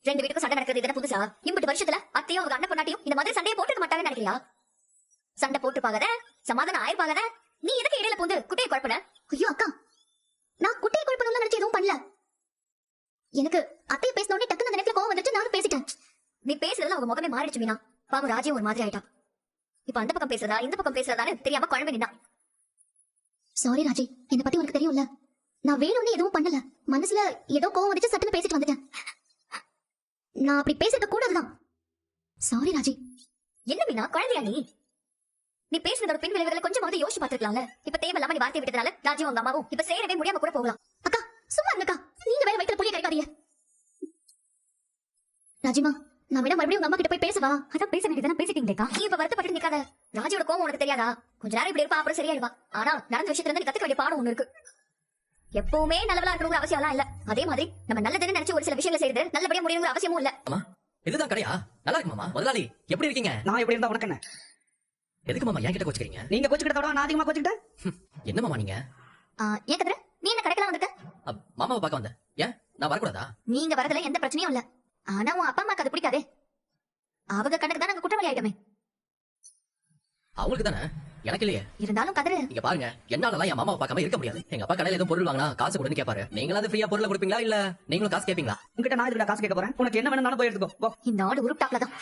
ரெண்டு வீட்டுக்கும் சண்டை நடக்கிறது இதெல்லாம் புதுசா? இம்பட்டு வருஷத்துல அத்தையும் அவங்க அண்ணன் பொண்டாட்டியும் இந்த மாதிரி சண்டையை போட்டுக்க மாட்டாங்கன்னு நினைக்கிறியா? சண்டை போட்டு பாக்காத, சமாதானம் ஆயிருப்பாகாத. நீ எதுக்கு இடையில பூந்து குட்டையை குழப்பின? ஐயோ அக்கா, நான் குட்டையை குழப்பணும்னு நினைச்சு எதுவும் பண்ணல. எனக்கு அத்தையை பேசின உடனே டக்குனு அந்த நேரத்துல கோவம் வந்துட்டு நானும் பேசிட்டேன். நீ பேசுறதுல அவங்க முகமே மாறிடுச்சு மீனா. பாவம் ராஜியும் ஒரு மாதிரி ஆயிட்டா. இப்ப அந்த பக்கம் பேசுறதா இந்த பக்கம் பேசுறதான்னு தெரியாம குழம்பு நின்னா. சாரி ராஜி, என்னை பத்தி உனக்கு தெரியும்ல. நான் வேணும்னு எதுவும் பண்ணல. மனசுல ஏதோ கோவம் வந்துச்சு, சட்டுன்னு பேசிட்டு வந்துட்டேன். நான் அப்படி பேசிட்டு கூடாதுதான். சாரி ராஜி. என்ன மீனா, குழந்தையா நீ? நீ பேசுனதோட பின் விளைவுகளை கொஞ்சமாவது யோசிச்சு பாத்துருக்கலாம்ல. இப்ப தேவையில்லாம நீ வார்த்தை விட்டதுனால ராஜியும் உங்க அம்மாவும் இப்ப சேரவே முடியாம கூட போகலாம். அக்கா சும்மா இருங்கக்கா, நீங்க வேற வயித்துல புளிய கரைக்காதீங்க. ராஜிமா, நான் விட மறுபடியும் உங்க அம்மா கிட்ட போய் பேசவா? அதான் பேச வேண்டியதானே, பேசிட்டீங்களேக்கா. நீ இப்ப வருத்தப்பட்டு நிக்காத. ராஜியோட கோவம் உனக்கு தெரியாதா? கொஞ்ச நேரம் இப்படி இருப்பா, அப்புறம் சரியாயிடுவா. ஆனா நடந்த விஷயத்துல இருந்து நீ கத்துக்க வேண்டிய பாடம் ஒண்ணு இருக்கு. எப்பவுமே நல்லவளா இருக்கணுங்கிற அவசியம் எல்லாம் இல்ல. அதே மாதிரி நம்ம நல்லதுன்னு நினைச்சு ஒரு சில விஷயங்களை செய்யறது நல்லபடியா முடியணுங்கிற அவசியமும் இல்ல. இதுதான் கடையா? நல்லா இருக்கு மாமா. முதலாளி எப்படி இருக்கீங்க? நான் எப்படி இருந்தா உனக்கு என்ன? எதுக்கு மாமா என்கிட்ட கோச்சுக்கிறீங்க? நீங்க கோச்சுக்கிட்டதோட நான் அதிகமா கோச்சுக்கிட்டேன். என்ன மாமா நீங்க? ஏன் கதிர, நீ என்ன கடைக்கெல்லாம் வந்துட்ட? மாமாவை பார்க்க வந்தேன். ஏன் நான் வரக்கூடாதா? நீங்க வரதுல எந்த பிரச்சனையும் இல்ல. ஆனா உன் அப்பா அம்மாக்கு அது பிடிக்காதே. அவங்க கண்ணுக்கு தான் நாங்க குற்றவாளி ஆயிட்டோமே. அவங்களுக்கு தானே, எனக்கு இல்லையே. இருந்தாலும் கதிர, இங்க பாருங்க, என்னாலலாம் என் மாமாவை பார்க்காம இருக்க முடியாது. எங்க அப்பா கடையில எதுவும் பொருள் வாங்கினா காசு கொடுன்னு கேட்பாரு. நீங்களாவது ஃப்ரீயா பொருளை கொடுப்பீங்களா இல்ல நீங்களும் காசு கேட்பீங்களா? உங்ககிட்ட நான் இதுல காசு கேட்க போறேன். உனக்கு என்ன வேணும்னாலும் போய் எடுத்துக்கோ. இந்த ஆடு உருப்டாப்ல தான்.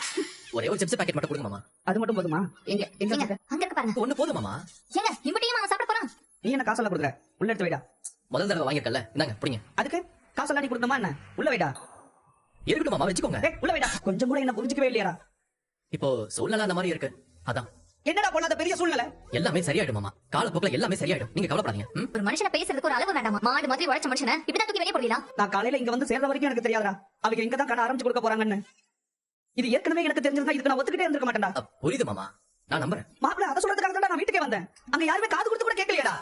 ஒரே ஒரு சிப்ஸ் பாக்கெட் மட்டும் கொடுங்க மாமா. அது மட்டும் போதுமா? எங்க அங்க இருக்கு பாருங்க. ஒண்ணு போதும் மாமா. ஏங்க இம்பட்டியும் அவன் சாப்பிட போறான். நீ என்ன காசெல்லாம் கொடுக்குற? உள்ள எடுத்து வைடா. முதல் தடவை வாங்கிருக்கல, இந்தாங்க புடிங்க. அதுக்கு காசெல்லாம் நீ கொடுத்தமா என்ன? உள்ள வைடா. இருக்கட்டும் மாமா, வச்சுக்கோங்க. உள்ள வைடா. கொஞ்சம் கூட என்ன புரிஞ்சுக்கவே இல்லையாடா? இப்போ சூழ்நிலை அந்த மாதிரி இருக்கு, அதான். என்னடா பொண்ணாத பெரிய சூழ்நிலை? எல்லாமே சரியாயிடும் மாமா. காலப்போக்கில் எல்லாமே சரியாயிடும், நீங்க கவலைப்படாதீங்க. ஒரு மனுஷனை பேசுறதுக்கு ஒரு அளவு வேண்டாமா? மாடு மாதிரி உழைச்ச மனுஷனை இப்படிதான் தூக்கி வெளியே போடலாம். நான் காலையில இங்க வந்து சேர்ற வரைக்கும் எனக்கு தெரியாதா அவங்க இங்க தான் கடை ஆரம்பிச்சு கொடுக்க போறாங்கன்னு? இது ஏற்கனவே எனக்கு தெரிஞ்சிருந்தா இதுக்கு நான் ஒத்துக்கிட்டே இருந்திருக்க மாட்டேன்டா. புரியுது மாமா, நான் நம்புறேன். மாப்பிள்ள அதை சொல்றதுக்காக தான் நான் வீட்டுக்கே வந்தேன். அங்க யாருமே காது கொடுத்து கூட கேட்கலையடா.